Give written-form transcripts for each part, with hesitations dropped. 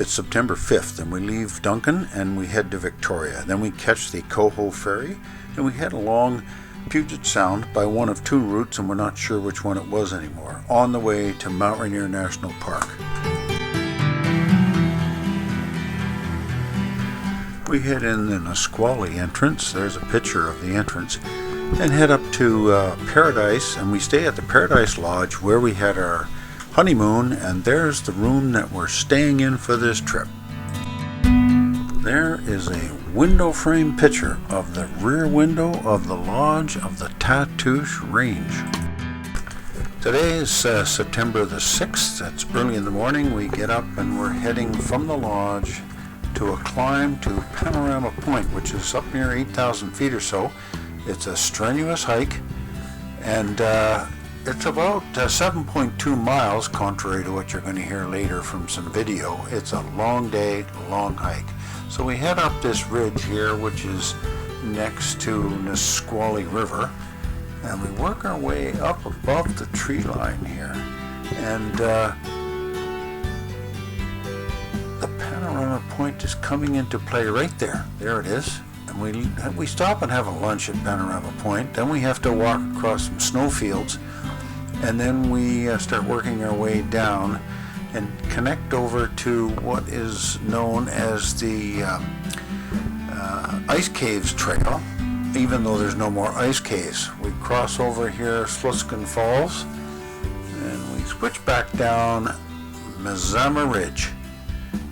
It's September 5th, and we leave Duncan and we head to Victoria. Then we catch the Coho ferry, and we head along Puget Sound by one of two routes, and we're not sure which one it was anymore, on the way to Mount Rainier National Park. We head in the Nisqually entrance. There's a picture of the entrance. And head up to Paradise, and we stay at the Paradise Lodge where we had our honeymoon, and there's the room that we're staying in for this trip. There is a window frame picture of the rear window of the lodge of the Tatoosh Range. Today is September the 6th. It's early in the morning. We get up and we're heading from the lodge to a climb to Panorama Point, which is up near 8,000 feet or so. It's a strenuous hike, and it's about 7.2 miles, contrary to what you're going to hear later from some video. It's a long day, long hike. So we head up this ridge here, which is next to Nisqually River, and we work our way up above the tree line here. And the Panorama Point is coming into play right there. There it is. And we stop and have a lunch at Panorama Point. Then we have to walk across some snowfields, and then we start working our way down and connect over to what is known as the Ice Caves Trail, even though there's no more ice caves. We cross over here Sluskin Falls, and we switch back down Mazama Ridge.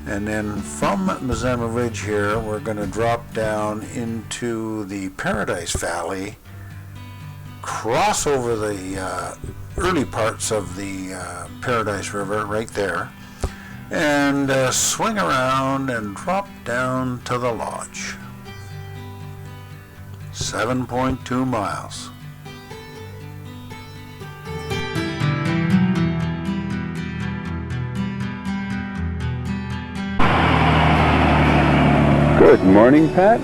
And then from Mazama Ridge here, we're going to drop down into the Paradise Valley, cross over the early parts of the Paradise River right there, and swing around and drop down to the lodge. 7.2 miles. Good morning, Pat.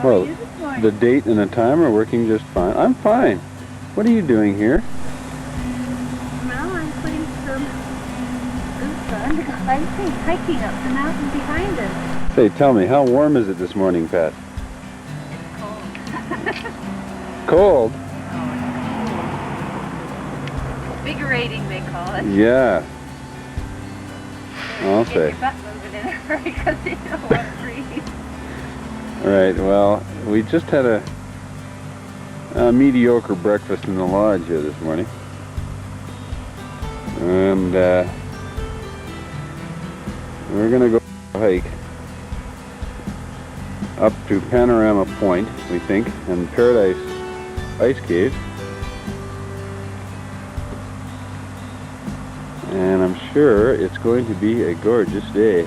Well, the date and the time are working just fine. I'm fine. What are you doing here? Well, I'm putting some boots on because I'm hiking up the mountain behind us. Say, tell me, how warm is it this morning, Pat? It's cold. Cold? Invigorating, they call it. Yeah. I'll Get say. your butt moving in a hurry because you don't want to breathe. All right, well, we just had a mediocre breakfast in the lodge here this morning. And we're going to go hike up to Panorama Point, we think, and Paradise Ice Cave. And I'm sure it's going to be a gorgeous day.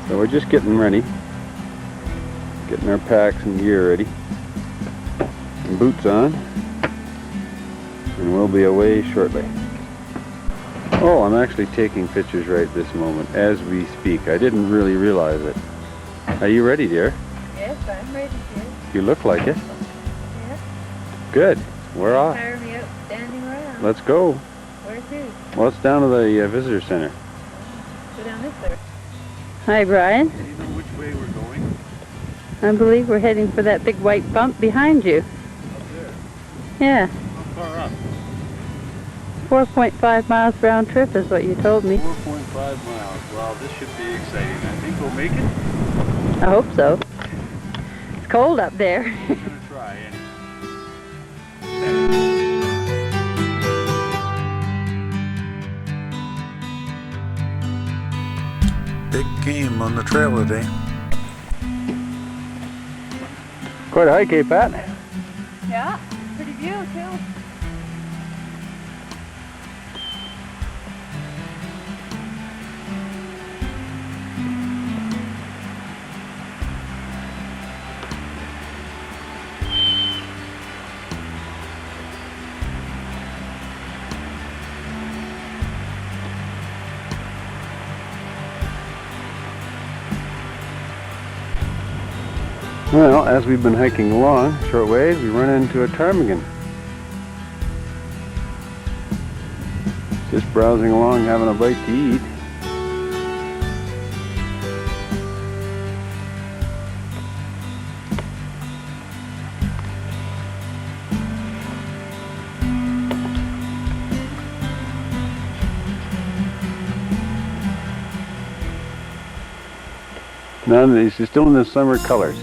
So we're just getting ready, getting our packs and gear ready, and boots on, and we'll be away shortly. Oh, I'm actually taking pictures right this moment as we speak. I didn't really realize it. Are you ready, dear? Yes, I'm ready, dear. You look like it. Yeah. Good. We're off. Tire me out standing around. Let's go. Where to? Well, it's down to the visitor center. Go down this way. Hi, Brian. Do you know which way we're going? I believe we're heading for that big white bump behind you. Up there. Yeah. How far up? 4.5 miles round trip is what you told me. 4.5 miles. Well, this should be exciting. I think we'll make it. I hope so. It's cold up there. We're going to try anyway. Big game on the trail today. Quite a hike, eh, Pat? Yeah, pretty view too. Well, as we've been hiking along, short ways, we run into a ptarmigan. Just browsing along, having a bite to eat. None of these, it's still in the summer colors.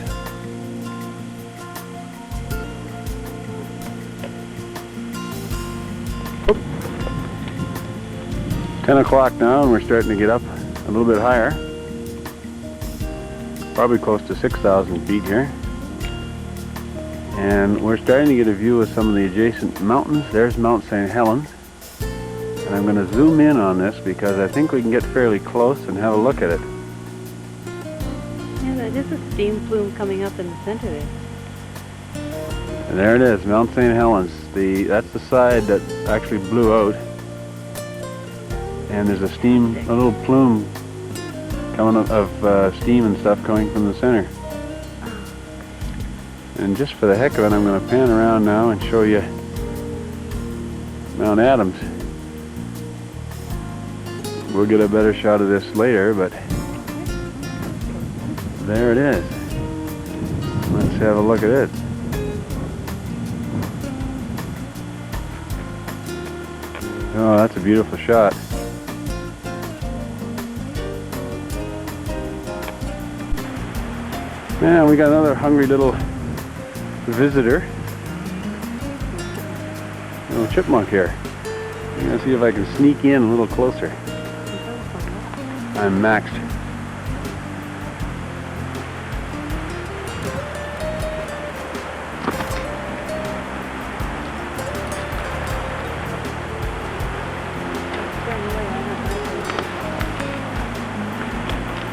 Oop. 10 o'clock now and we're starting to get up a little bit higher. Probably close to 6,000 feet here. And we're starting to get a view of some of the adjacent mountains. There's Mount St. Helens. And I'm going to zoom in on this because I think we can get fairly close and have a look at it. There's a steam plume coming up in the center there. And there it is, Mount St. Helens. That's the side that actually blew out. And there's a little plume coming up of steam and stuff coming from the center. And just for the heck of it, I'm going to pan around now and show you Mount Adams. We'll get a better shot of this later, but there it is. Let's have a look at it. Oh, that's a beautiful shot. Man, we got another hungry little visitor. Little chipmunk here. I'm gonna see if I can sneak in a little closer. I'm maxed.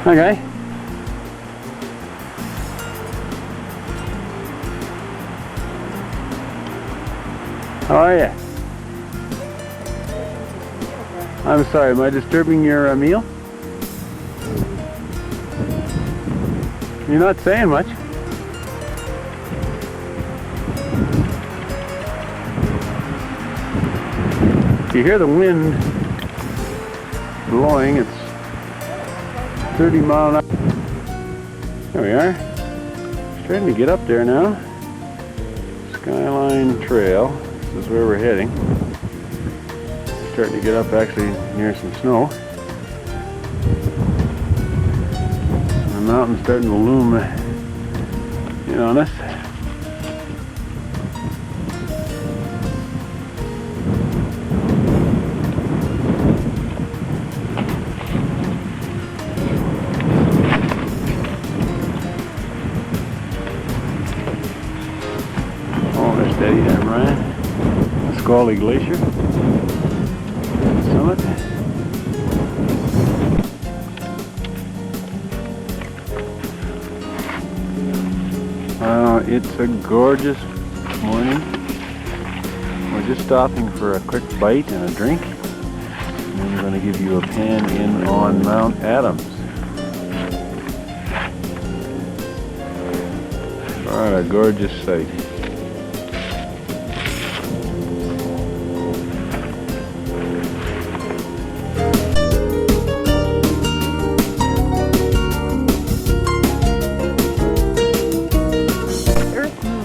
Okay. How are you? I'm sorry, am I disturbing your meal? You're not saying much. You hear the wind blowing, it's 30 mile an hour. There we are. Starting to get up there now. Skyline Trail. This is where we're heading. Starting to get up actually near some snow. The mountain's starting to loom in on us. Steady there, Ryan. Squally Glacier. Summit. It's a gorgeous morning. We're just stopping for a quick bite and a drink. And then we're going to give you a pan in on Mount Adams. What a gorgeous sight.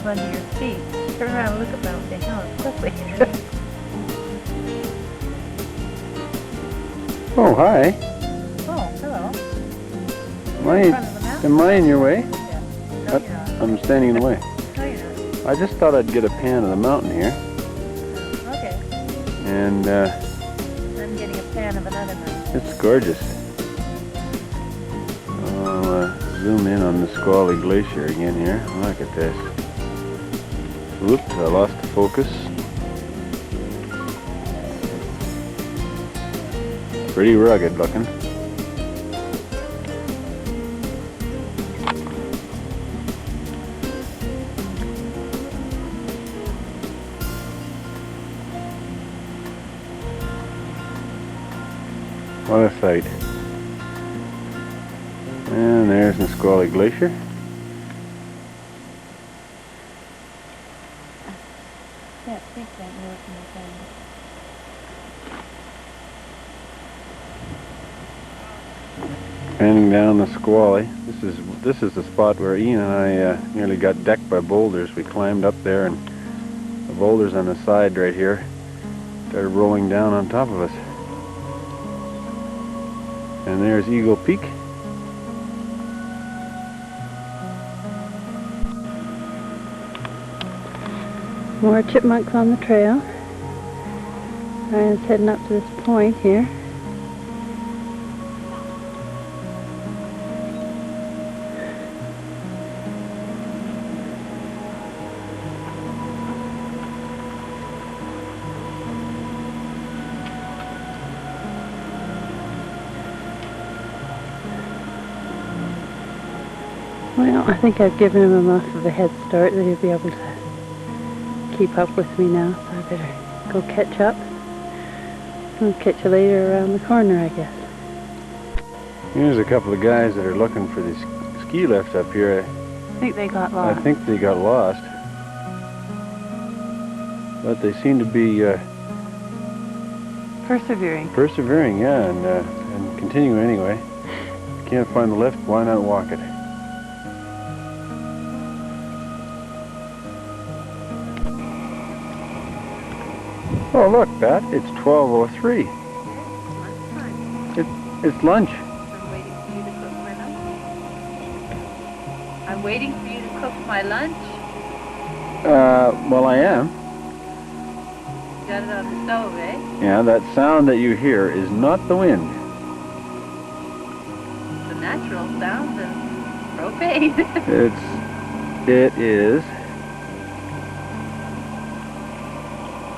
Under your feet. Turn around and look about the house quickly. Oh, hi. Oh, hello. Am I in your way? Yeah. No, you're not. I'm standing in the way. No, you're not. I just thought I'd get a pan of the mountain here. Okay. And I'm getting a pan of another mountain. it's gorgeous. I'll zoom in on the Squally Glacier again here. Look at this. Oops, I lost the focus. Pretty rugged looking. What a sight. And there's the Squally Glacier. Yeah, take that note in the Panning down the squally. This is the spot where Ian and I nearly got decked by boulders. We climbed up there and the boulders on the side right here started rolling down on top of us. And there's Eagle Peak. More chipmunks on the trail. Ryan's heading up to this point here. Well, I think I've given him enough of a head start that he'll be able to keep up with me now, so I better go catch up. I'll catch you later around the corner, I guess. Here's a couple of guys that are looking for this ski lift up here. I think they got I lost. think they got lost. But they seem to be Persevering. yeah, and continuing anyway. If you can't find the lift, why not walk it? Oh look, Pat, it's 12:03. It's lunch. I'm waiting for you to cook my lunch. Well, I am. You got it on the stove, eh? Yeah, that sound that you hear is not the wind. The natural sound of propane. It is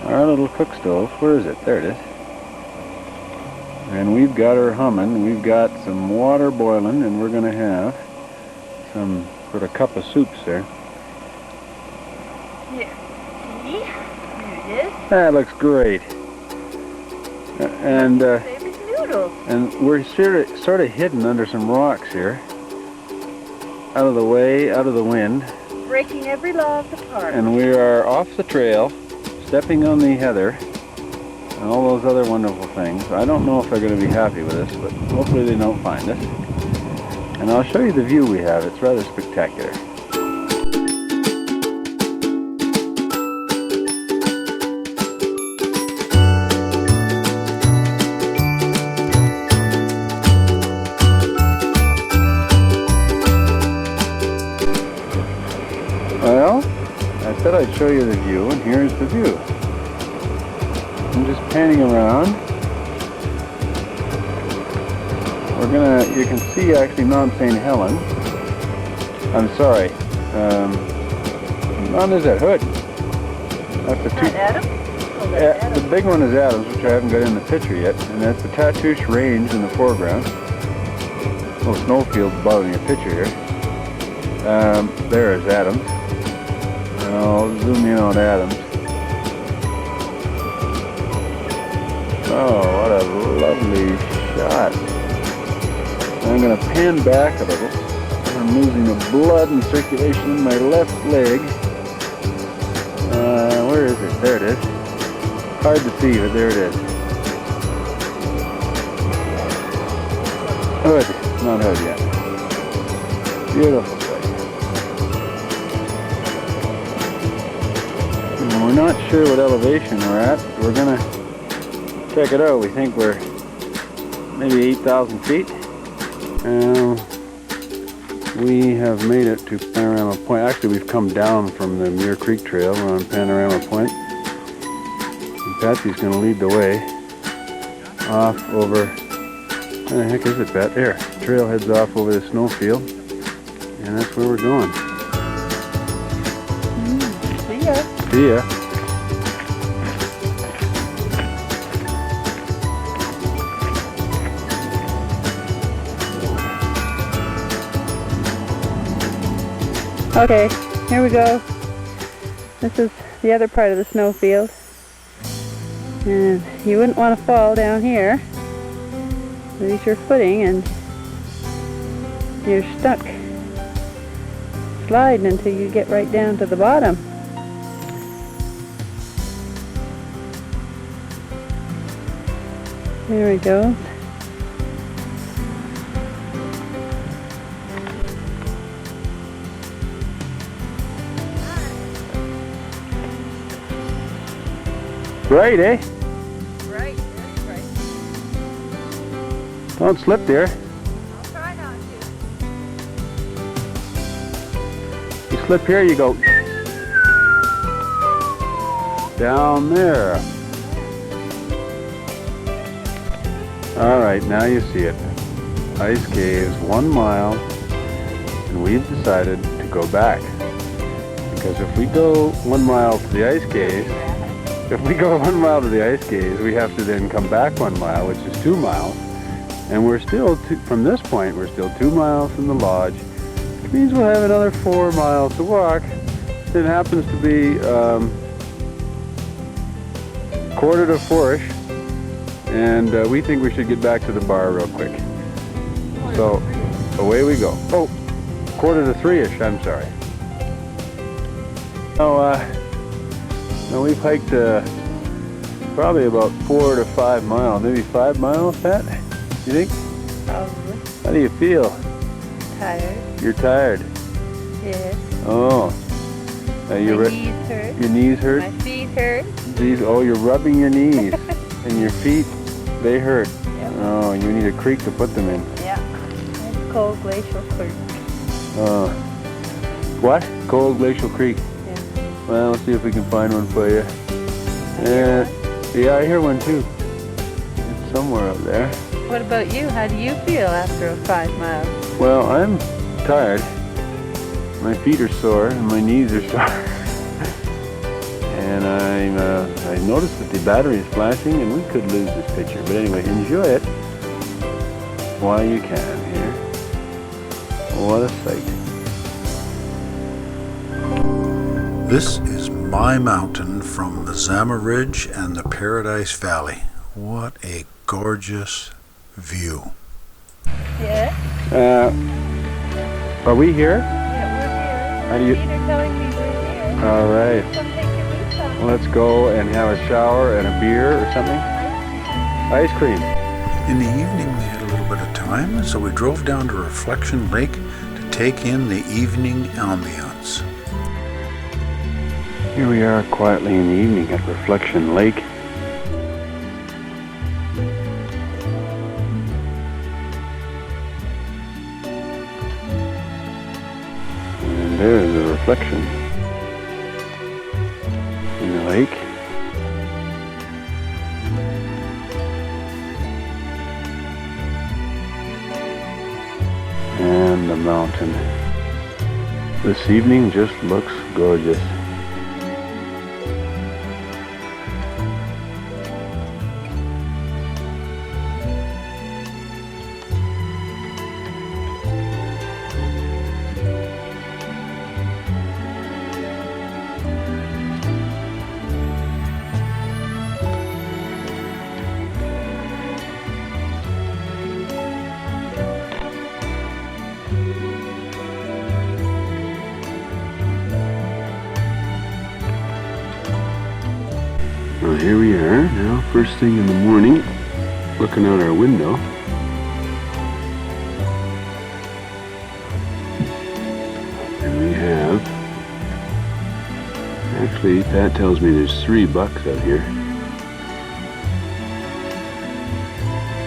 our little cook stove. Where is it? There it is. And we've got her humming. We've got some water boiling, and we're going to have some sort of cup of soups there. Here. See? Here it is. That looks great. And Favorite noodles. and we're sort of hidden under some rocks here, out of the way, out of the wind, Breaking every law of the park. and we are off the trail, stepping on the heather, and all those other wonderful things. I don't know if they're going to be happy with us, but hopefully they don't find us. And I'll show you the view we have. It's rather spectacular. Well, I said I'd show you the view, and here's the view. I'm just panning around. You can see actually Mount St. Helen. I'm sorry. Mount is that Hood. That's the That Adam? Oh, that's Adam. The big one is Adams, which I haven't got in the picture yet, and that's the Tatoosh Range in the foreground. Little snowfields above in your picture here. There is Adams. And I'll zoom in on Adams. Oh, what a lovely shot. I'm going to pan back a little. I'm losing the blood and circulation in my left leg. Where is it? There it is. Hard to see, but there it is. Hood. Not Hood yet. Beautiful place. And we're not sure what elevation we're at. We're going to check it out. We think we're maybe 8,000 feet. We have made it to Panorama Point. Actually, we've come down from the Muir Creek Trail. We're on Panorama Point. And Patsy's going to lead the way off over... Where the heck is it, Pat? There. The trail heads off over the snowfield. And that's where we're going. See ya. See ya. Okay, here we go. This is the other part of the snowfield. And you wouldn't want to fall down here. Lose your footing and you're stuck sliding until you get right down to the bottom. There we go. Right, eh? Right, that's right. Don't slip there. I'll try not to. You slip here, you go down there. Alright, now you see it. Ice caves 1 mile, and we've decided to go back. Because if we go 1 mile to the ice caves, we have to then come back 1 mile, which is 2 miles. And we're still, from this point, we're still 2 miles from the lodge, which means we'll have another 4 miles to walk. It happens to be 3:45, and we think we should get back to the bar real quick. So, away we go. Oh, 2:45-ish, I'm sorry. Now we've hiked probably about 4 to 5 miles, maybe 5 miles, Pat? You think? Probably. How do you feel? Tired. You're tired. Yes. Oh. My knees hurt. Your knees hurt? My feet hurt. Oh, you're rubbing your knees. And your feet, they hurt. Yep. Oh, you need a creek to put them in. Yeah. It's Cold Glacial Creek. What? Cold Glacial Creek. Yeah. Well, let's see if we can find one for you. Yeah, I hear one too. It's somewhere up there. What about you? How do you feel after 5 miles? Well, I'm tired. My feet are sore and my knees are sore. And I noticed that the battery is flashing and we could lose this picture. But anyway, enjoy it while you can here. What a sight. This is my mountain from the Zama Ridge and the Paradise Valley. What a gorgeous view. Yeah. Are we here? Yeah, we're here. How do you- Feet are telling me we're here. All right. Come take your boots off. Let's go and have a shower and a beer or something. Ice cream. In the evening we had a little bit of time, so we drove down to Reflection Lake to take in the evening ambience. Here we are quietly in the evening at Reflection Lake. And there's the reflection in the lake. And the mountain. This evening just looks gorgeous. Well, here we are now, first thing in the morning, looking out our window. And we have, actually, Pat tells me there's 3 bucks out here.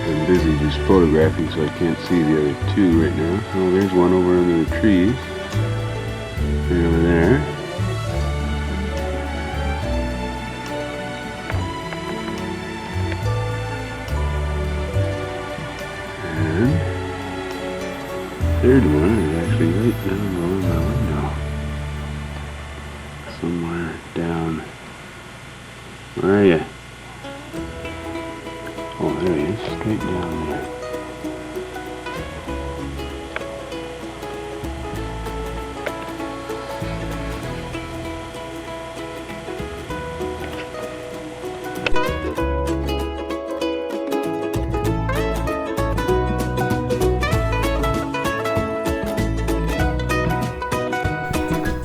I'm busy just photographing, so I can't see the other 2 right now. Oh, there's one over under the trees. Right over there. And third one is actually right down below my window. Somewhere down. Where are you? Oh, there he is, straight down there.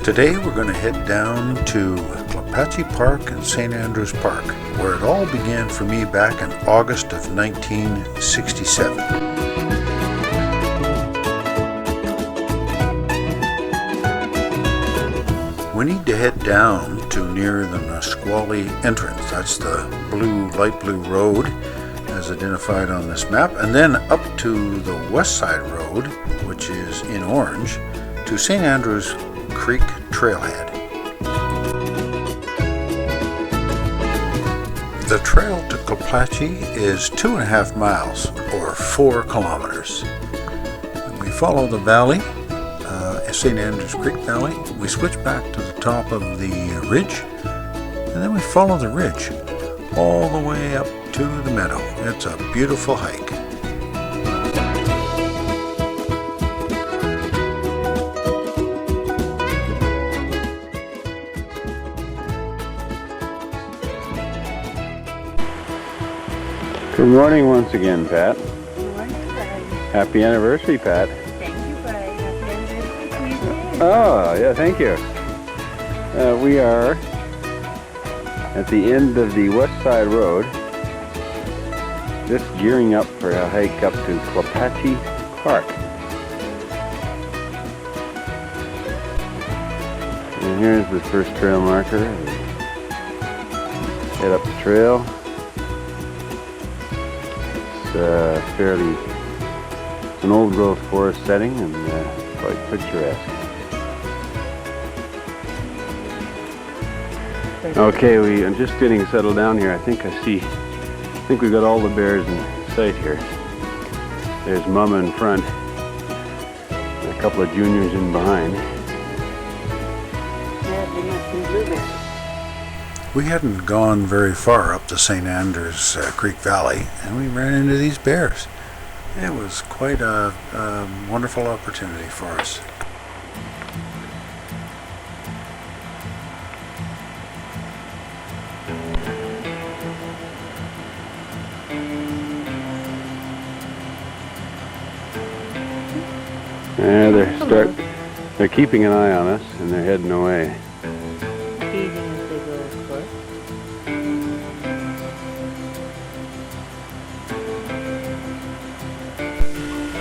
Today we're going to head down to Klapatche Park and St Andrews Park, where it all began for me back in August of 1967. We need to head down to near the Nisqually entrance. That's the light blue road as identified on this map. And then up to the West Side Road, which is in orange, to St Andrews Creek Trailhead. The trail to Klapatche is 2.5 miles or 4 kilometers. And we follow the valley, St Andrews Creek Valley. We switch back to the top of the ridge, and then we follow the ridge all the way up to the meadow. It's a beautiful hike. Good morning once again, Pat. Good morning, Brian. Happy anniversary, Pat. Thank you, Brian. Happy anniversary to you too. Oh, yeah, thank you. We are at the end of the West Side Road, just gearing up for a hike up to Klapatche Park. And here's the first trail marker. Head up the trail. It's an old growth forest setting and quite picturesque. Okay, we are just getting settled down here. I think we've got all the bears in sight here. There's Mama in front, and a couple of juniors in behind. Yeah, they must be blueberries. We hadn't gone very far up the St Andrews Creek Valley, and we ran into these bears. It was quite a wonderful opportunity for us. Yeah, they're keeping an eye on us, and they're heading away. Eating as they go, of course.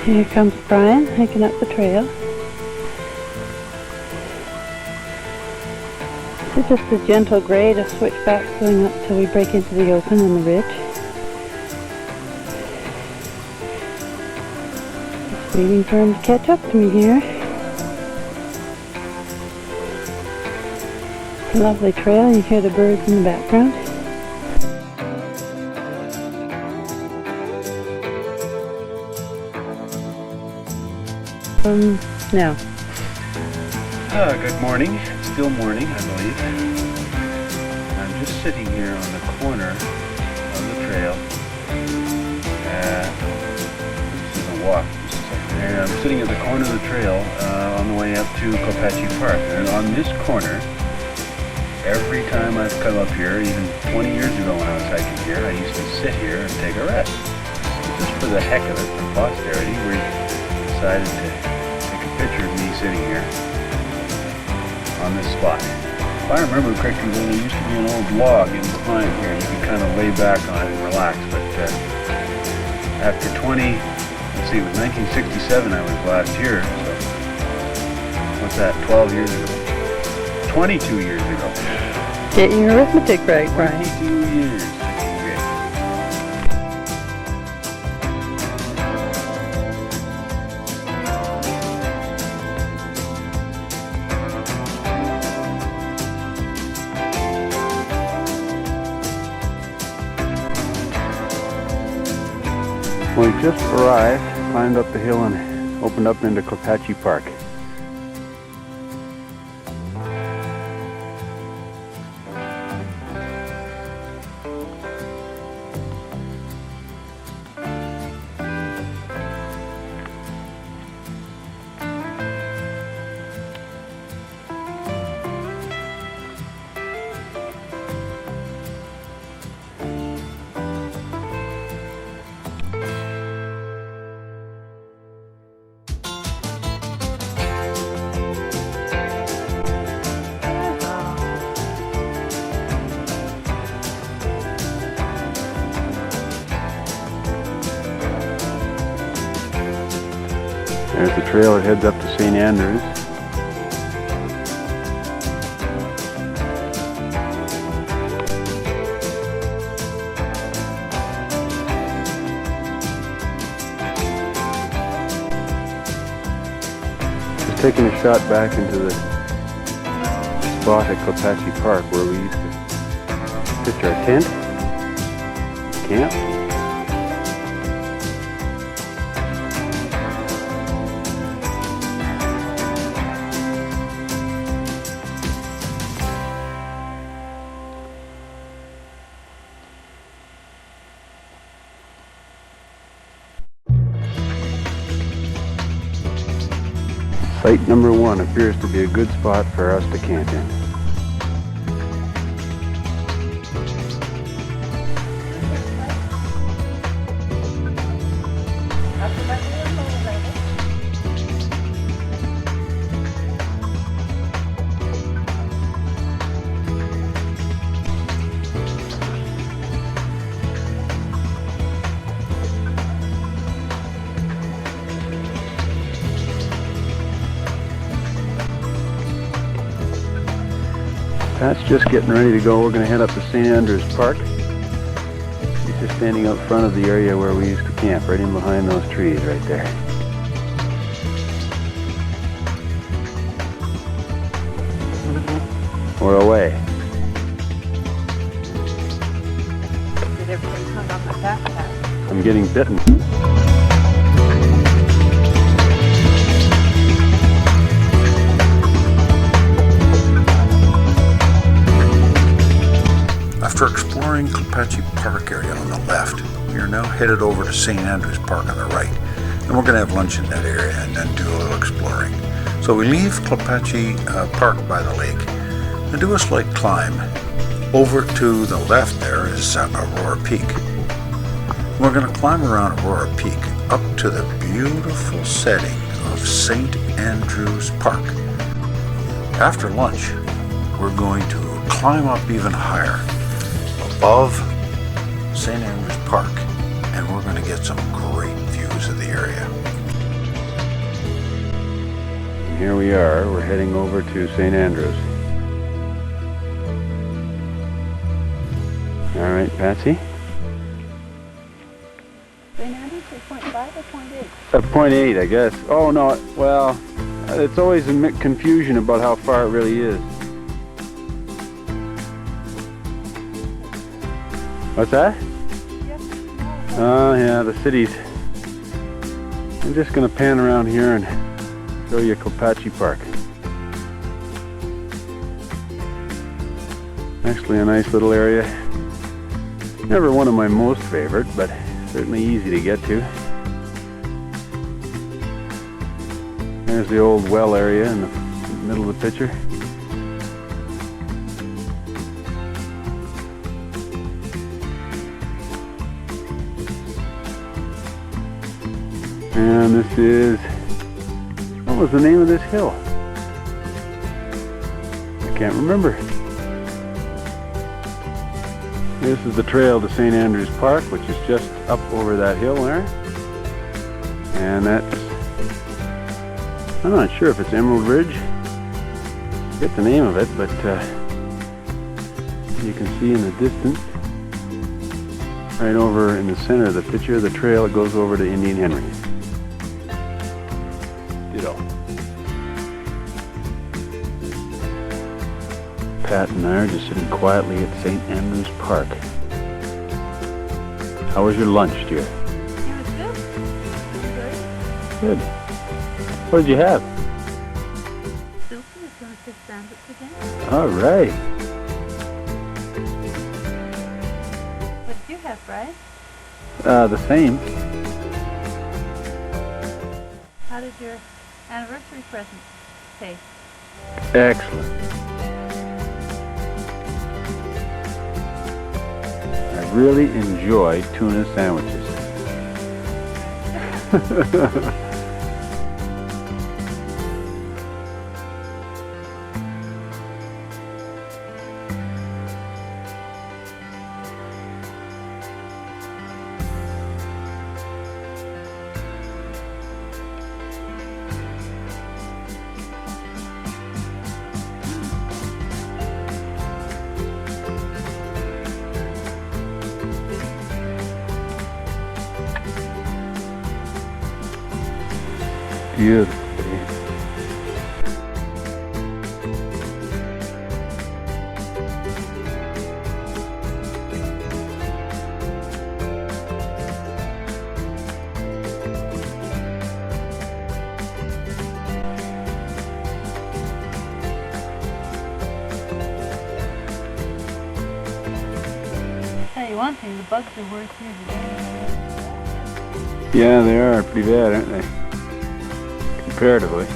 Here comes Brian hiking up the trail. It's just a gentle grade, a switchback going up till we break into the open and the ridge. Just waiting for him to catch up to me here. It's a lovely trail, you hear the birds in the background. Now. Good morning. It's still morning, I believe. I'm just sitting here on the corner of the trail. This is a walk. And I'm sitting at the corner of the trail on the way up to Klapatche Park. And on this corner, every time I've come up here, even 20 years ago when I was hiking here, I used to sit here and take a rest. Just for the heck of it, for posterity, we decided to picture of me sitting here on this spot. If I remember correctly, there used to be an old log in behind here. You could kind of lay back on it and relax. But after let's see, it was 1967 I was last here. So what's that? 12 years ago? 22 years ago. Get your arithmetic right, Brian. 22 years. We just arrived, climbed up the hill and opened up into Klapatche Park. There's the trail that heads up to St Andrews. taking a shot back into the spot at Klapatche Park where we used to pitch our tent, camp. Site number 1 appears to be a good spot for us to camp in. Pat's just getting ready to go. We're going to head up to St Andrews Park. He's just standing out front of the area where we used to camp, right in behind those trees right there. We're away. Did everybody hung on my backpack? I'm getting bitten. After exploring Klapatche Park area on the left, we are now headed over to St Andrews Park on the right. And we're going to have lunch in that area and then do a little exploring. So we leave Klapatche Park by the lake and do a slight climb. Over to the left there is Aurora Peak. We're going to climb around Aurora Peak up to the beautiful setting of St Andrews Park. After lunch, we're going to climb up even higher above St Andrews Park, and we're going to get some great views of the area. And here we are, we're heading over to St Andrews. All right, Patsy? St Andrews is 0.5 or 0.8? 0.8, I guess. Oh no, well, it's always a confusion about how far it really is. What's that? Oh yeah, the cities. I'm just going to pan around here and show you Klapatche Park. Actually a nice little area. Never one of my most favorite, but certainly easy to get to. There's the old well area in the middle of the picture. And this is, what was the name of this hill? I can't remember. This is the trail to St Andrews Park, which is just up over that hill there. And that's, I'm not sure if it's Emerald Ridge. I forget the name of it, but you can see in the distance, right over in the center of the picture, the trail that goes over to Indian Henry's. Pat and I are just sitting quietly at St Andrews Park. How was your lunch, dear? It was good. Good. What did you have? Soup is going to fish sandwich again. All right. What did you have, Brian? The same. How did your anniversary present taste? Excellent. I really enjoy tuna sandwiches. Beautiful. one thing, the bugs are worse here today. Yeah, they are pretty bad, aren't they? Comparatively.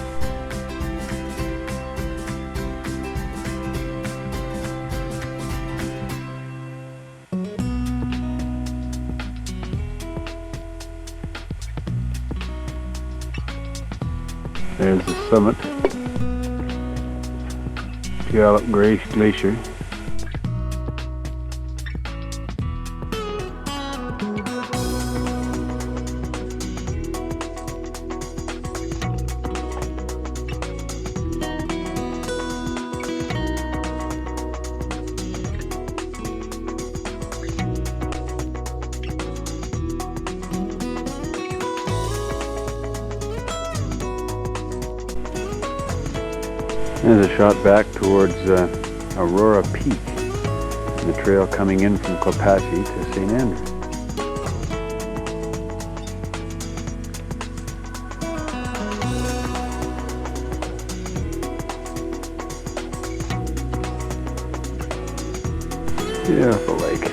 There's the summit. Puyallup Glacier. There's a shot back towards Aurora Peak, and the trail coming in from Klapatche to St Andrews. Beautiful lake.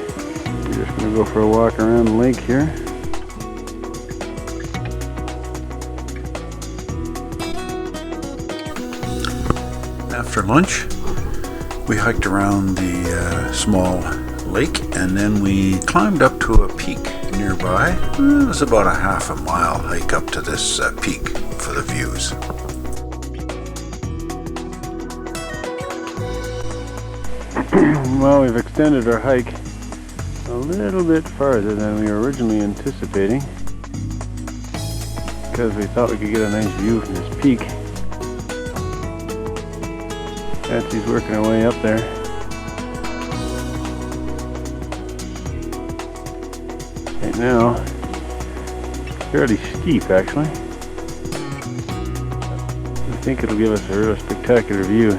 We're just going to go for a walk around the lake here. After lunch, we hiked around the small lake, and then we climbed up to a peak nearby. It was about a half a mile hike up to this peak for the views. Well, we've extended our hike a little bit farther than we were originally anticipating, because we thought we could get a nice view from this peak. Patsy's working her way up there. Right now, fairly steep actually. I think it'll give us a real spectacular view.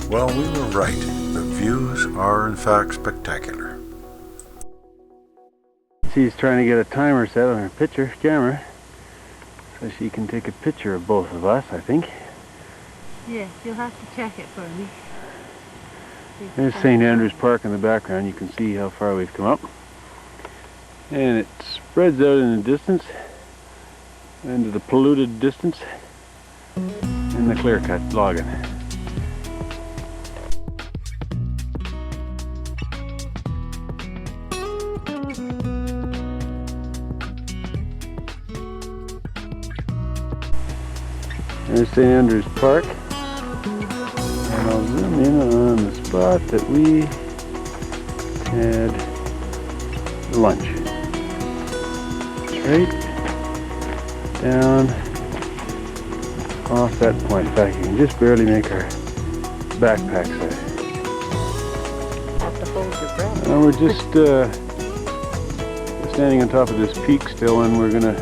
Well, we were right. The views are in fact spectacular. She's trying to get a timer set on her camera so she can take a picture of both of us, I think. Yes, you'll have to check it for me. There's St Andrews Park in the background. You can see how far we've come up. And it spreads out in the distance, into the polluted distance, in the clear-cut logging. There's St Andrews Park, and I'll zoom in on the spot that we had lunch. Right down off that point. In fact, you can just barely make our backpack size. Have to hold your breath. And we're just standing on top of this peak still, and we're gonna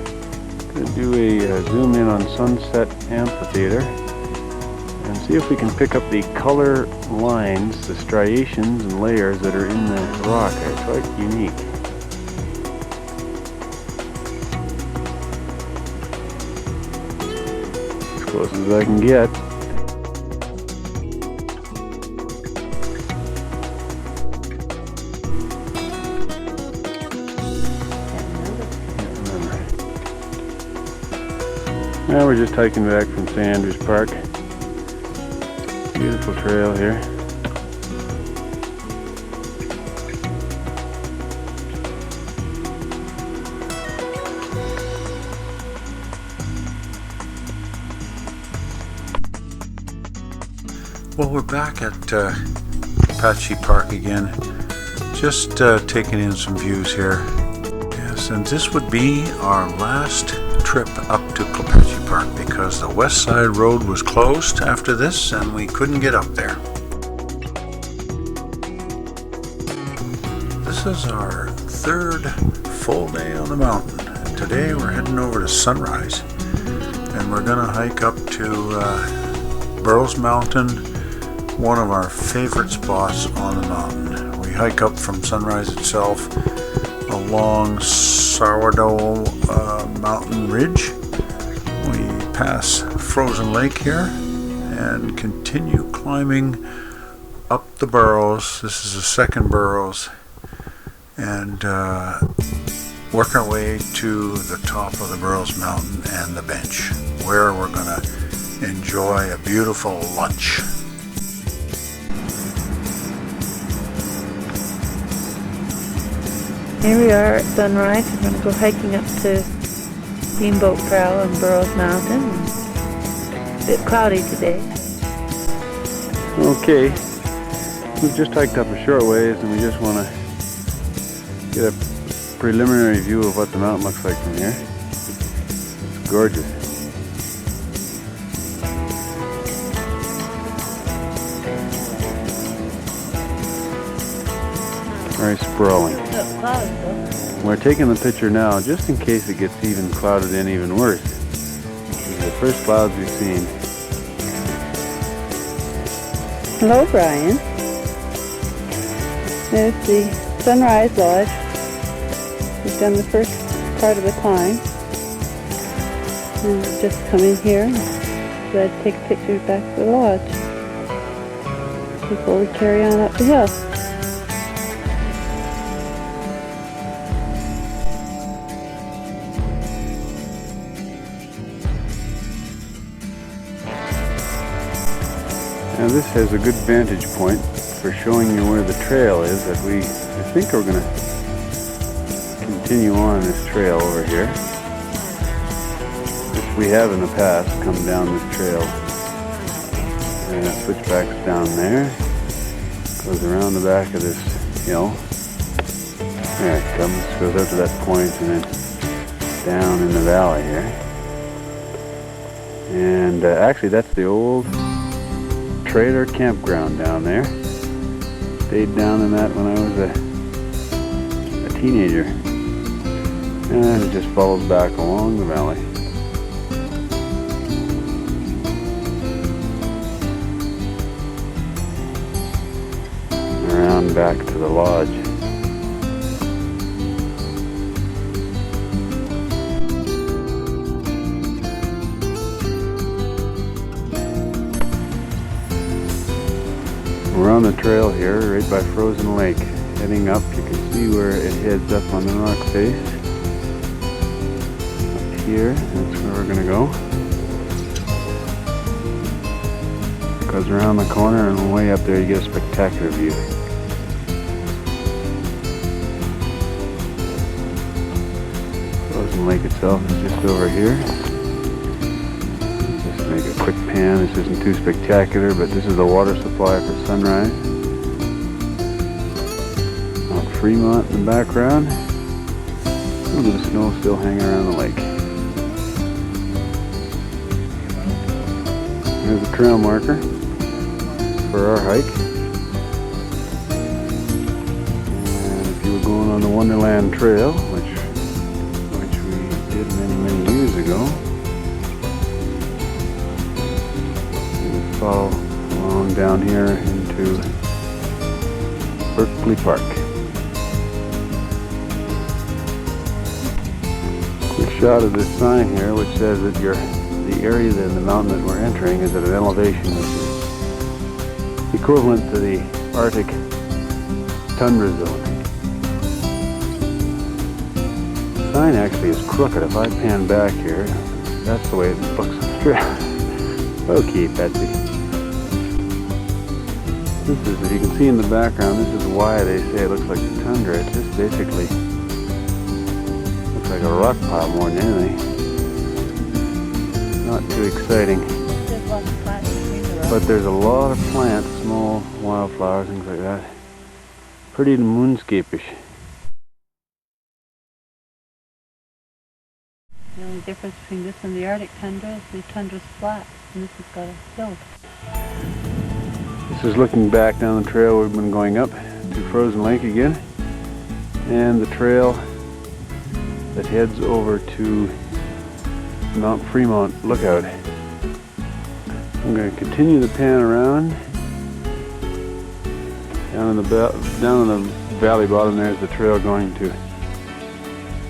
do a zoom in on Sunset Amphitheater and see if we can pick up the color lines, the striations and layers that are in the rock. Are quite unique. As close as I can get. Now we're just hiking back from St Andrews Park. Beautiful trail here. Well, we're back at Klapatche Park again, just taking in some views here. Yes, and this would be our last trip up to Klapatche Park because the west side road was closed after this and we couldn't get up there. This is our third full day on the mountain. Today we're heading over to Sunrise and we're gonna hike up to Burroughs Mountain, one of our favorite spots on the mountain. We hike up from Sunrise itself along Sourdough Mountain Ridge. We pass Frozen Lake here and continue climbing up the burrows. This is the second burrows, and work our way to the top of the Burrows Mountain and the bench, where we're going to enjoy a beautiful lunch. Here we are at sunrise. We're going to go hiking up to Steamboat Prow and Burrows Mountain. It's a bit cloudy today. Okay, we've just hiked up a short ways and we just want to get a preliminary view of what the mountain looks like from here. It's gorgeous. Very sprawling. It's cloudy though. We're taking the picture now just in case it gets even clouded in even worse. These are the first clouds we've seen. Hello, Brian. There's the Sunrise Lodge. We've done the first part of the climb. And we've just come in here and decided to take a picture back to the lodge before we carry on up the hill. Now this has a good vantage point for showing you where the trail is that I think we're going to continue on this trail over here, which we have in the past come down this trail. And that switchback's down there, goes around the back of this hill. There it comes, goes up to that point and then down in the valley here. And actually that's the old trailer campground down there. Stayed down in that when I was a teenager. And it just follows back along the valley. Around back to the lodge. We're on the trail here, right by Frozen Lake. Heading up, you can see where it heads up on the rock face. Up here, that's where we're gonna go. Goes around the corner and way up there you get a spectacular view. Frozen Lake itself is just over here. Make a quick pan. This isn't too spectacular, but this is the water supply for Sunrise. Mount Fremont in the background. A little bit of snow still hanging around the lake. There's a trail marker for our hike. And if you were going on the Wonderland Trail, which we did many years ago, follow along down here into Berkeley Park. Quick shot of this sign here which says that the area in the mountain that we're entering is at an elevation which is equivalent to the Arctic tundra zone. The sign actually is crooked. If I pan back here, that's the way it looks. Okay, Betsy. This is, if you can see in the background, this is why they say it looks like the tundra. It just basically looks like a rock pile more than anything. Not too exciting. But there's a lot of plants, small wildflowers, things like that. Pretty moonscapish. The only difference between this and the Arctic tundra is the tundra's flat and this has got a hill. This is looking back down the trail we've been going up to Frozen Lake again, and the trail that heads over to Mount Fremont Lookout. I'm going to continue the pan around Down in the valley bottom there's the trail going to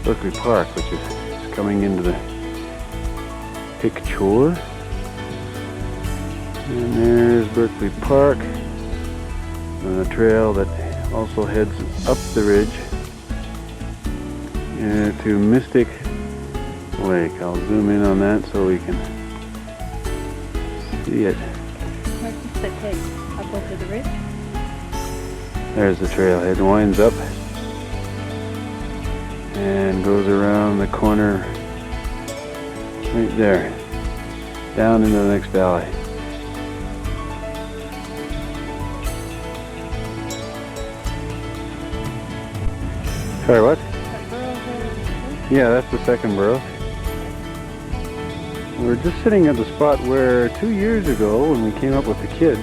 Berkeley Park, which is coming into the picture. And there's Berkeley Park, and a trail that also heads up the ridge to Mystic Lake. I'll zoom in on that so we can see it. Where does it take? Up over the ridge? There's the trailhead, winds up and goes around the corner right there, down into the next valley. Sorry, what? Yeah, that's the second burrow. We're just sitting at the spot where 2 years ago, when we came up with the kids,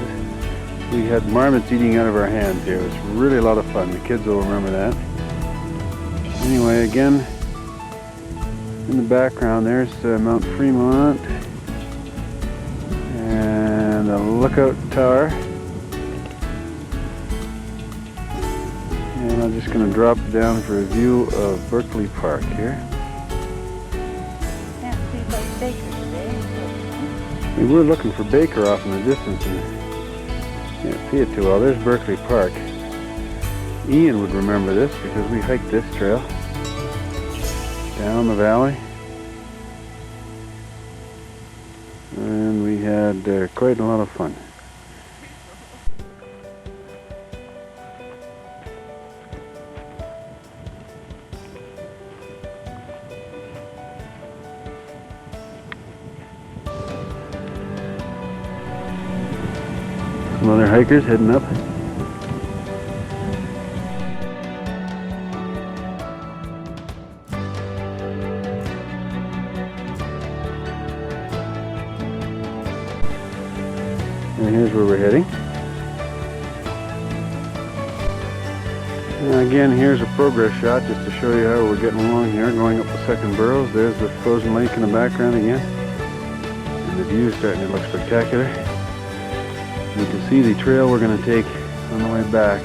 we had marmots eating out of our hands here. It was really a lot of fun. The kids will remember that. Anyway, again, in the background there's Mount Fremont and the lookout tower. And I'm just going to drop down for a view of Berkeley Park here. Can't see like Baker today. We were looking for Baker off in the distance and can't see it too well. There's Berkeley Park. Ian would remember this because we hiked this trail down the valley. And we had quite a lot of fun. Some other hikers heading up. And here's where we're heading. And again, here's a progress shot just to show you how we're getting along here, going up the second burrows. There's the frozen lake in the background again. And the view is starting to look spectacular. You can see the trail we're going to take on the way back.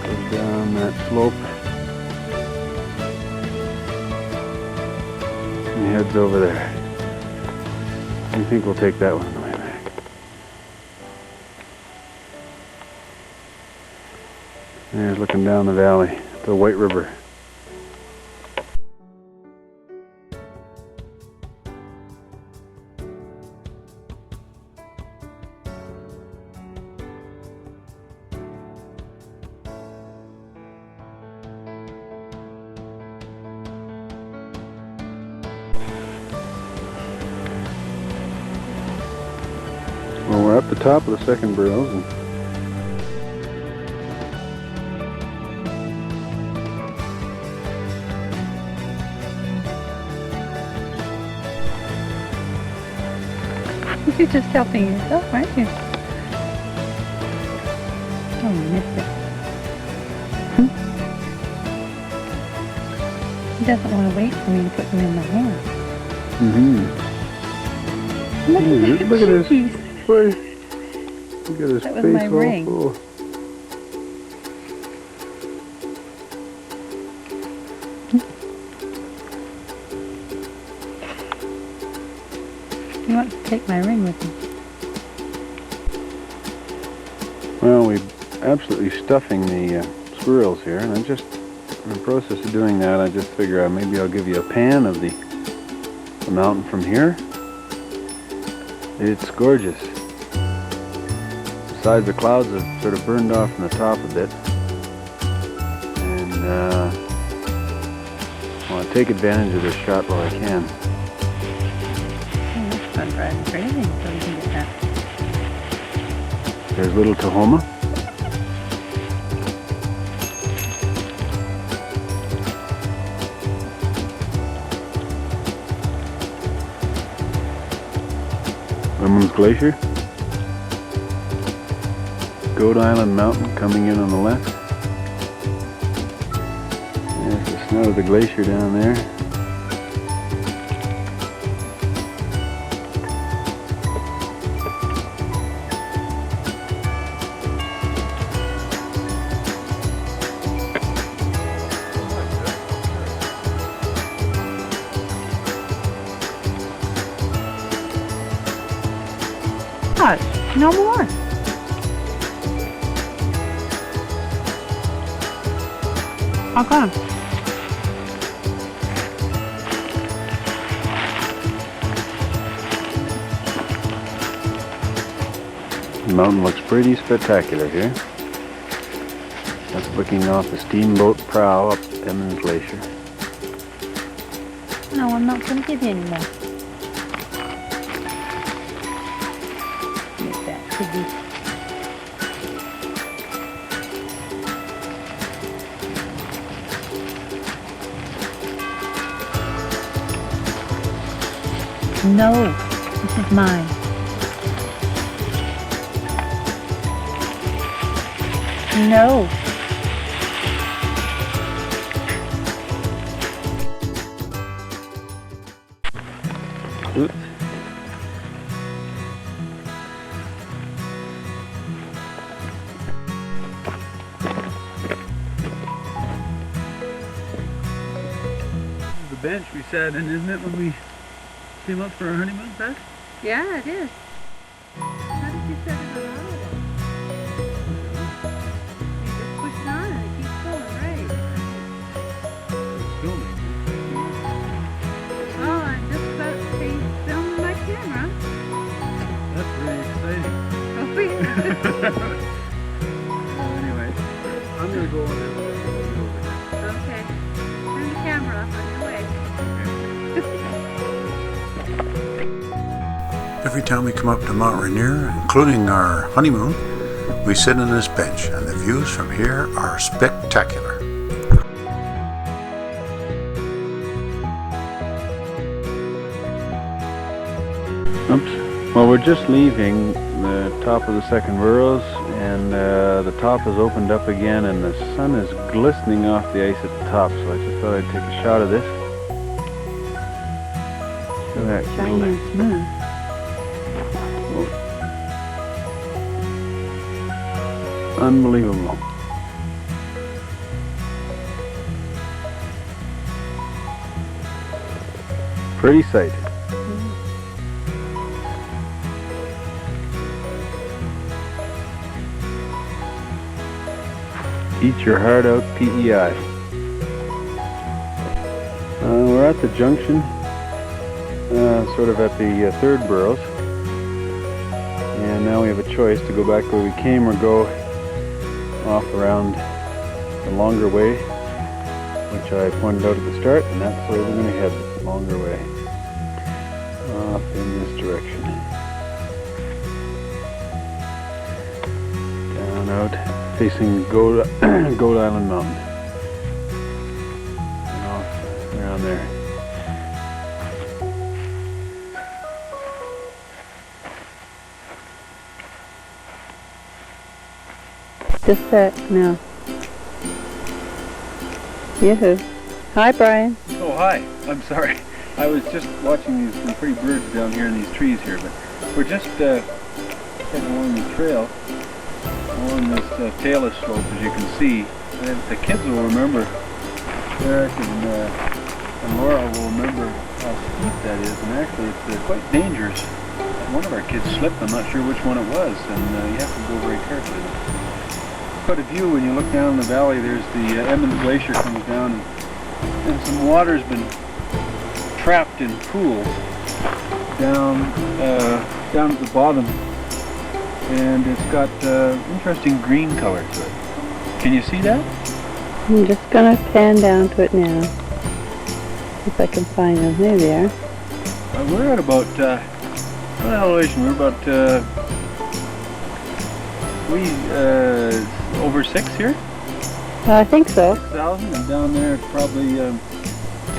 Goes down that slope and heads over there. I think we'll take that one on the way back. There's looking down the valley, the White River. Well, we're up the top of the second burrows. And you're just helping yourself, aren't you? Oh, I missed it. He doesn't want to wait for me to put them in my hand. Look at this. Boy, look at his That was face my all ring. full. He wants to take my ring with him. Well, we're absolutely stuffing the squirrels here, and I'm just in the process of doing that. I just figure maybe I'll give you a pan of the mountain from here. It's gorgeous. Besides, the clouds have sort of burned off from the top a bit, and I want to take advantage of this shot while I can. Oh, that's fun driving for anything so we can get that. There's Little Tahoma. Lemon's Glacier. Goat Island Mountain coming in on the left. There's the snout of the glacier down there. No more. How come? The mountain looks pretty spectacular here. That's looking off the steamboat prow up Emmons Glacier. No, I'm not going to give you any more. Make that piggy. No, this is mine. No. Oops. The bench we sat in, isn't it, when we came up for our honeymoon, Pat? Yeah, it is. How did you set it on auto? You just push it on and it keeps going, right? Filming. Oh, I'm just about to film my camera. That's really exciting. Oh, wait. Well, anyway, I'm going to go on there. Okay. Turn the camera off on your way. Every time we come up to Mount Rainier, including our honeymoon, we sit on this bench, and the views from here are spectacular. Oops. Well, we're just leaving the top of the second Burrows, and the top has opened up again, and the sun is glistening off the ice at the top, so I just thought I'd take a shot of this. Look at that Shiny cool. and smooth. Unbelievable. Pretty sight. Eat your heart out, PEI. We're at the junction, sort of at the third Burrows, and now we have a choice to go back where we came or go off around the longer way, which I pointed out at the start, and that's where we're going to head, the longer way, off in this direction. Down out, facing Goat Island Mountain, and off around there. Just that now. Yoo-hoo. Hi, Brian. Oh, hi. I'm sorry. I was just watching these pretty birds down here in these trees here, but we're just heading along the trail, along this talus slope, as you can see. And the kids will remember, Eric and Laura will remember how steep that is, and actually it's quite dangerous. One of our kids slipped, I'm not sure which one it was, and you have to go very carefully. Quite a view when you look down the valley. There's the Emmons Glacier comes down, and some water's been trapped in pools down at the bottom, and it's got interesting green color to it. Can you see that? I'm just going to pan down to it now. See if I can find them. There they are. We're at about what elevation? We're about over 6 here. I think so. 6,000, and down there it's probably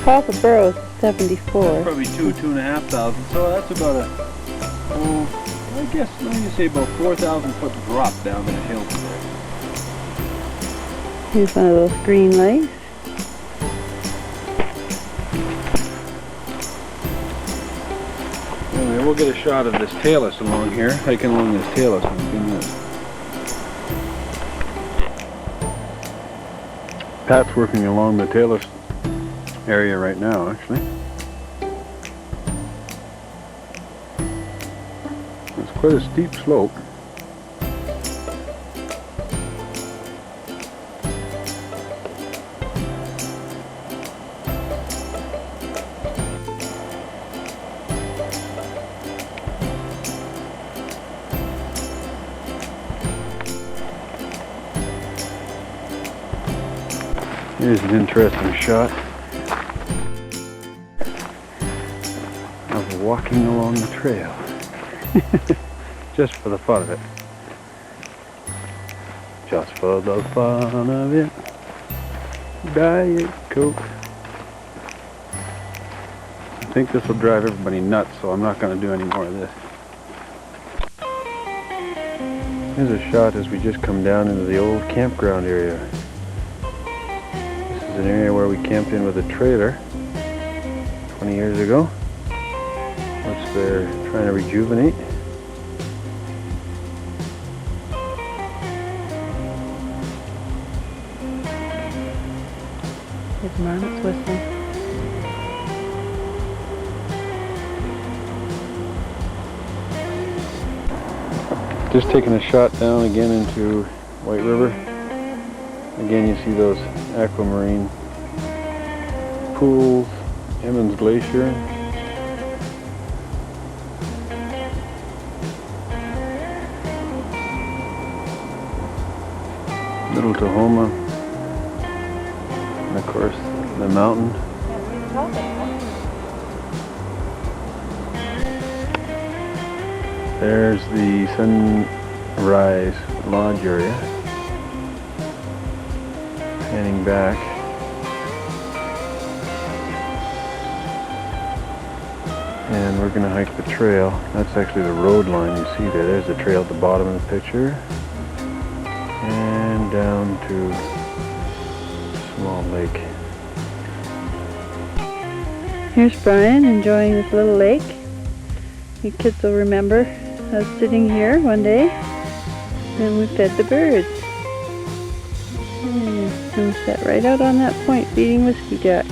Top of Burrows, 74. probably 2,500. So that's about a I guess let me say about 4,000 foot drop down that hill there. Here's one of those green lights. Anyway, we'll get a shot of this talus along here, hiking along this talus in a few minutes. Pat's working along the talus area right now, actually. It's quite a steep slope. Here's an interesting shot of walking along the trail. Just for the fun of it. Just for the fun of it. Diet Coke. I think this will drive everybody nuts, so I'm not going to do any more of this. Here's a shot as we just come down into the old campground area. This is an area where we camped in with a trailer 20 years ago, which they're trying to rejuvenate. His marmot's whistling. Just taking a shot down again into White River. Again, you see those aquamarine pools, Emmons Glacier. Little Tahoma. And of course, the mountain. There's the Sunrise Lodge area. Panning back. And we're going to hike the trail. That's actually the road line you see there. There's the trail at the bottom of the picture. And down to Small Lake. Here's Brian enjoying this little lake. You kids will remember us sitting here one day and we fed the birds. And we sat right out on that point feeding whiskey jacks.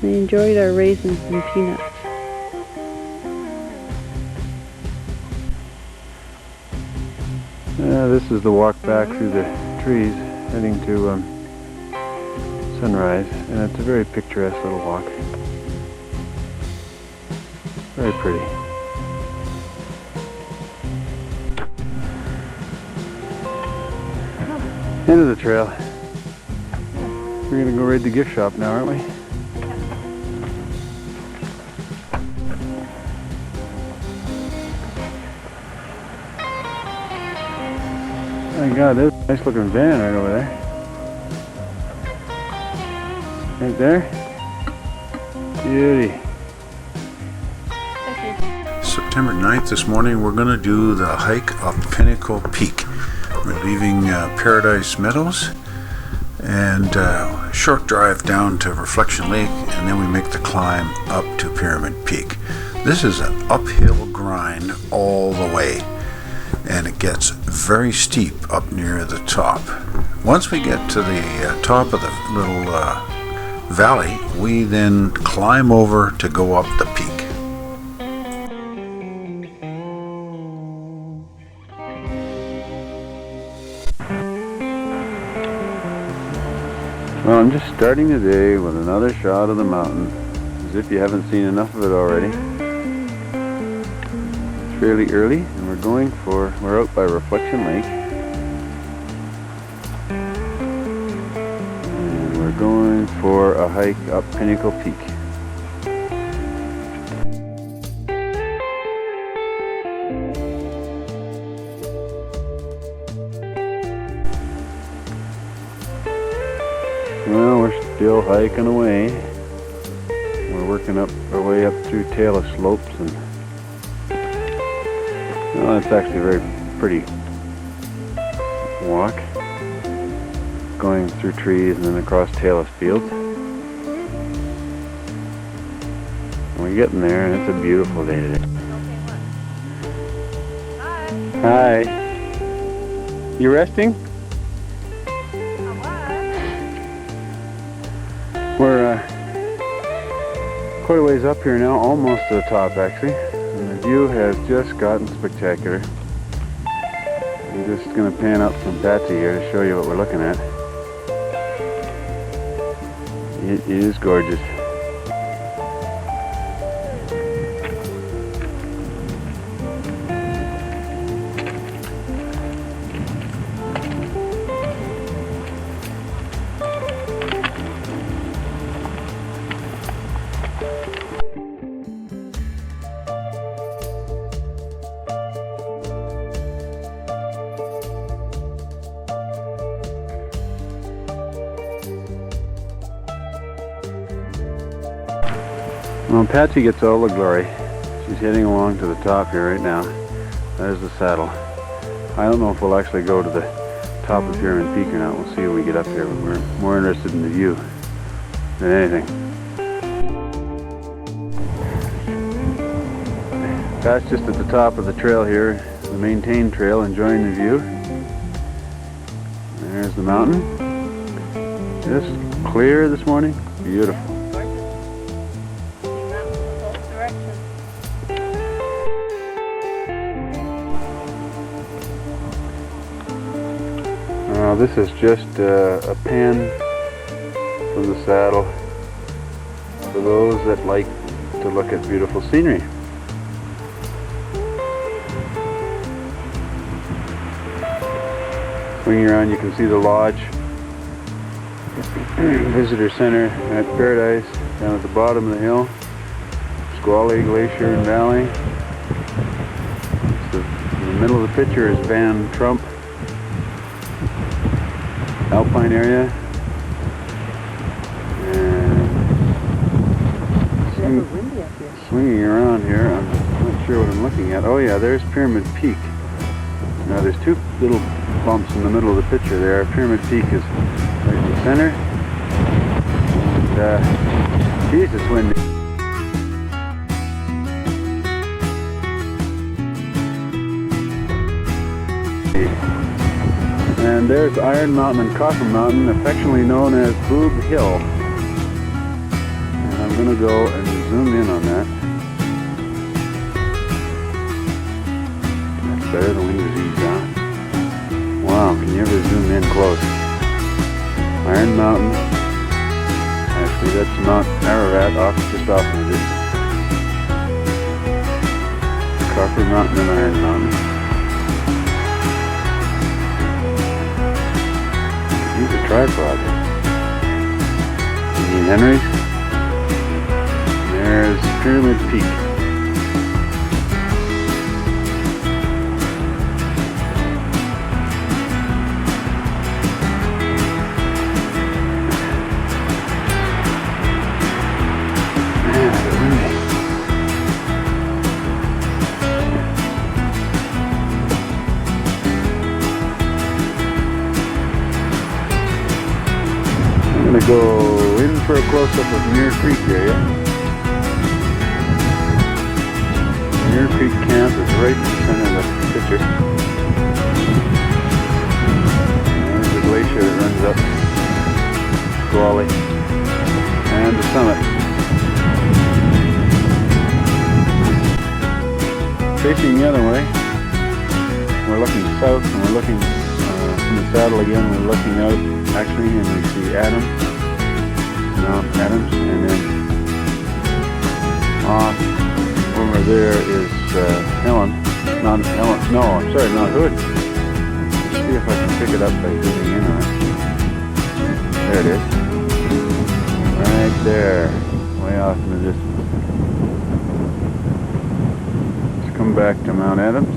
They enjoyed our raisins and peanuts. This is the walk back through the trees heading to Sunrise, and it's a very picturesque little walk. Very pretty. End of the trail. We're gonna go raid the gift shop now, aren't we? Oh my God, there's a nice looking van right over there. Right there. Beauty. September 9th this morning, we're going to do the hike up Pinnacle Peak. We're leaving Paradise Meadows and a short drive down to Reflection Lake, and then we make the climb up to Pyramid Peak. This is an uphill grind all the way, and it gets very steep up near the top. Once we get to the top of the little valley, we then climb over to go up the peak. Well, I'm just starting the day with another shot of the mountain, as if you haven't seen enough of it already. It's fairly early, and we're out by Reflection Lake. And we're going for a hike up Pinnacle Peak. Well, we're still hiking away. We're working up our way up through Taylor slopes, and well, it's actually a very pretty walk, going through trees and then across Taylor fields. And we're getting there, and it's a beautiful day today. Hi. You resting? We're quite a ways up here now, almost to the top actually, and the view has just gotten spectacular. I'm just going to pan up from Patsy here to show you what we're looking at. It is gorgeous. Well, Patsy gets all the glory. She's heading along to the top here right now. There's the saddle. I don't know if we'll actually go to the top of Pyramid Peak or not. We'll see when we get up here, but we're more interested in the view than anything. Pat's just at the top of the trail here, the maintained trail, enjoying the view. There's the mountain. Just clear this morning. Beautiful. This is just a pan from the saddle for those that like to look at beautiful scenery. Swinging around, you can see the lodge, visitor center at Paradise down at the bottom of the hill, Squally Glacier and Valley. In the middle of the picture is Van Trump Alpine area, and swinging around here, I'm not sure what I'm looking at. Oh yeah, there's Pyramid Peak. Now there's two little bumps in the middle of the picture there. Pyramid Peak is right in the center. And, geez, it's windy. And there's Iron Mountain and Coffin Mountain, affectionately known as Boob Hill. And I'm going to go and zoom in on that. That's better, the wings ease out. Wow, can you ever zoom in close? Iron Mountain. Actually, that's Mount Ararat, just off in the distance. Coffin Mountain and Iron Mountain. These are tripods. You mean Henry's? There's Pyramid Peak. I'm going to go in for a close-up of Muir Creek area. Muir Creek Camp is right in the center of the picture. There's the glacier that runs up Squally and the summit. Facing the other way, we're looking south and we're looking from the saddle again, we're looking out actually, and we see Adams, Mount Adams, and then off over there is Helen, Mount Helen, no, I'm sorry, Mount Hood. Let's see if I can pick it up by zooming in on it. There it is. Right there, way off in the distance. Let's come back to Mount Adams.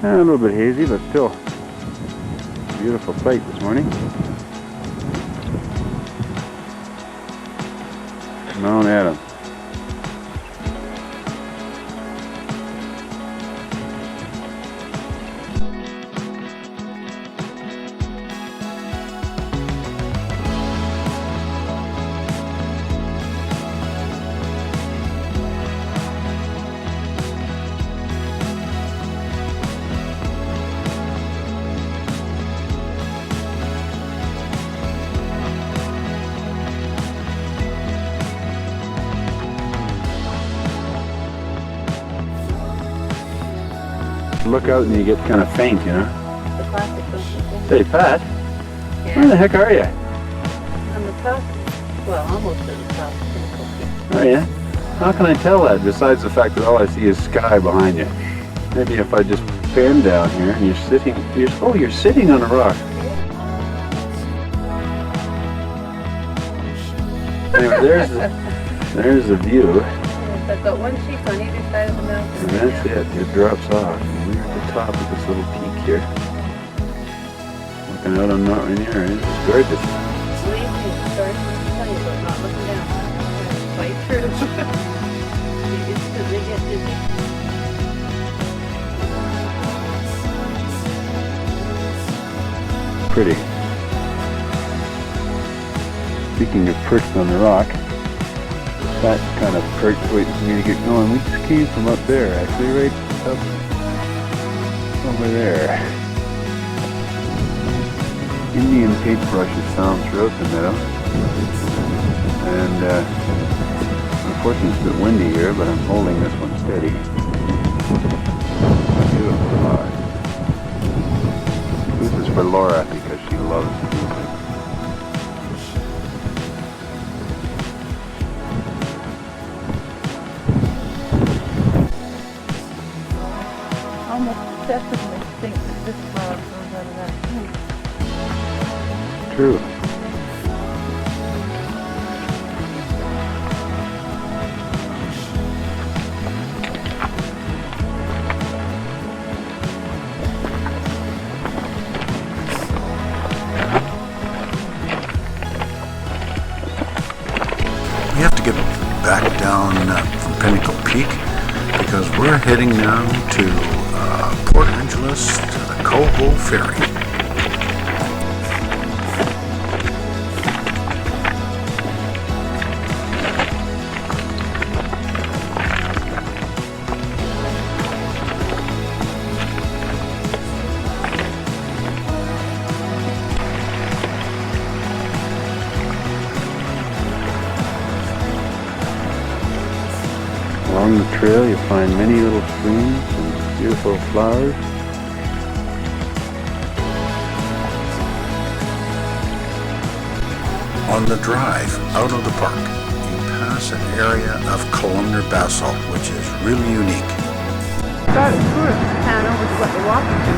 A little bit hazy, but still beautiful sight this morning. Mount Adams. Look out and you get kind of faint, you know. The classic one. Hey, Pat, Yeah. where the heck are you? On the top, well, almost at the top. Oh yeah? How can I tell that besides the fact that all I see is sky behind you? Maybe if I just pan down here and you're sitting on a rock. Anyway, there's the view. I've got one sheep on either side of the mountain. And that's it. It drops off. And we're at the top of this little peak here. Looking out on Mount Rainier. It's gorgeous. Sleeping years. Pretty. Speaking of perched on the rock, that kind of perch waiting for me to get going. We just came from up there, actually, right up over there. Indian paintbrush is found throughout the meadow. And unfortunately it's a bit windy here, but I'm holding this one steady. Beautiful flower. This is for Laura because she loves music. Almost definitely think that this flower grows out of that tree. True. We have to get back down from Pinnacle Peak because we're heading now to Port Angeles to the Coho Ferry. Along the trail you find many little streams and beautiful flowers. On the drive out of the park, you pass an area of columnar basalt, which is really unique. Got a tourist panel with what they're walking to.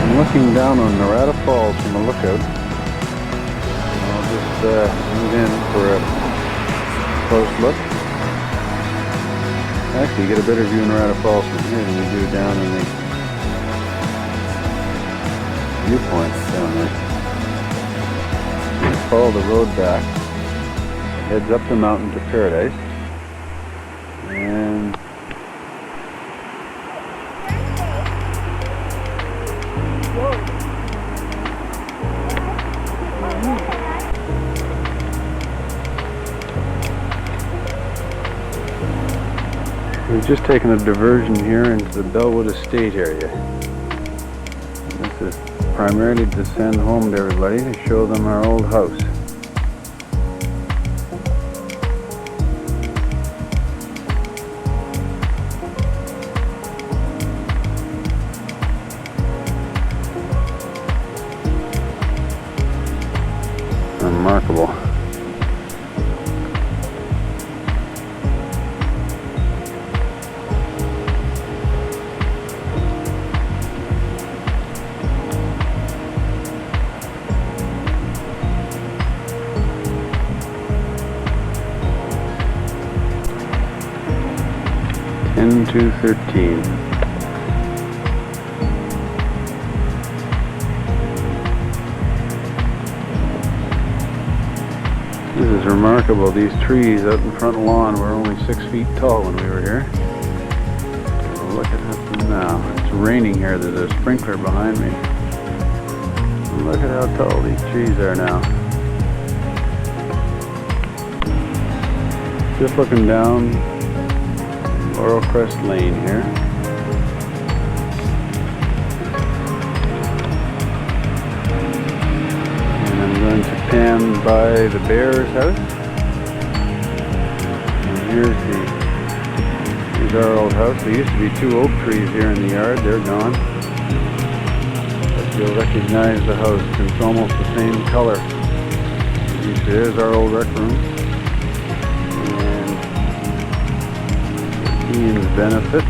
I'm looking down on Narada Falls from a lookout. I'll just move in for a close look. Actually, you get a better view of Narada Falls from here than you do down in the viewpoint down there. You follow the road back. It heads up the mountain to Paradise. And we've just taken a diversion here into the Bellwood Estate area. This is primarily to send home to everybody to show them our old house. Remarkable. To 13. This is remarkable. These trees out in front lawn were only 6 feet tall when we were here. Look at them now. It's raining here. There's a sprinkler behind me. Look at how tall these trees are now. Just looking down Laurel Crest Lane here. And I'm going to pan by the Bear's house. And here's our old house. There used to be 2 oak trees here in the yard. They're gone. But you'll recognize the house. It's almost the same color. There's our old rec room. Ian's benefit.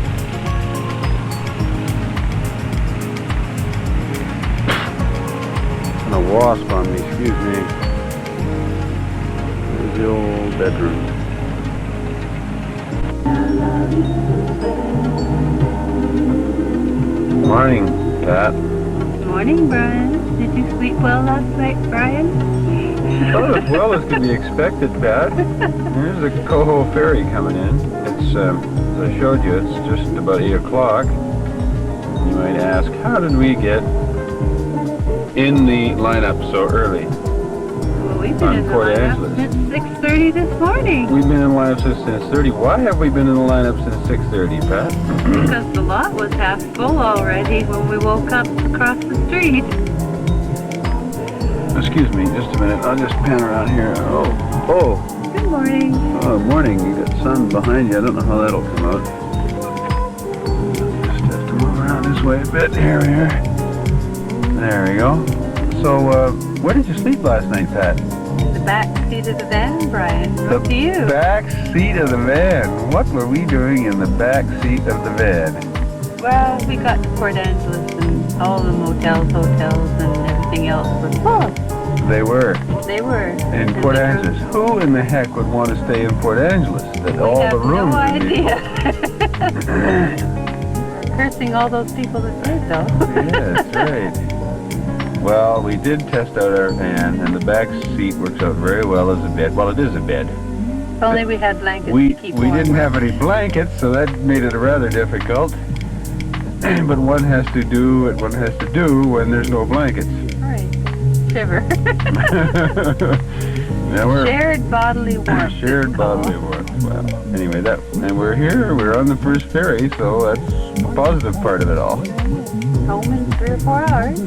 And a wasp on me, excuse me. There's the old bedroom. Morning, Pat. Good morning, Brian. Did you sleep well last night, Brian? About as well as can be expected, Pat. There's the Coho ferry coming in. It's, as I showed you, it's just about 8 o'clock. You might ask, how did we get in the lineup so early? Well, we've been On in the Port lineup Angeles. since 6:30 this morning. We've been in the lineup since 6:30. Why have we been in the lineup since 6:30, Pat? Because the lot was half full already when we woke up across the street. Excuse me, just a minute. I'll just pan around here. Oh, Good morning. morning. You got sun behind you. I don't know how that'll come out. Just have to move around this way a bit. Here we are. There we go. So, where did you sleep last night, Pat? The back seat of the van, Brian. Up to you. Back seat of the van. What were we doing in the back seat of the van? Well, we got to Port Angeles and all the motels, hotels, and everything else was full. They were They were. in Port Angeles. Who in the heck would want to stay in Port Angeles? That We all have the rooms no would be idea. Cursing all those people that did, though. Yeah, that's right. Well, we did test out our van, and the back seat works out very well as a bed. Well, it is a bed. If only we had blankets We to keep we warm. didn't have any blankets, so that made it rather difficult. But one has to do what one has to do when there's no blankets. Right. Shiver. Now we're Shared bodily warmth. shared it's called. bodily warmth. Well, anyway, and we're here. We're on the first ferry, so that's the positive part of it all. Home in 3 or 4 hours.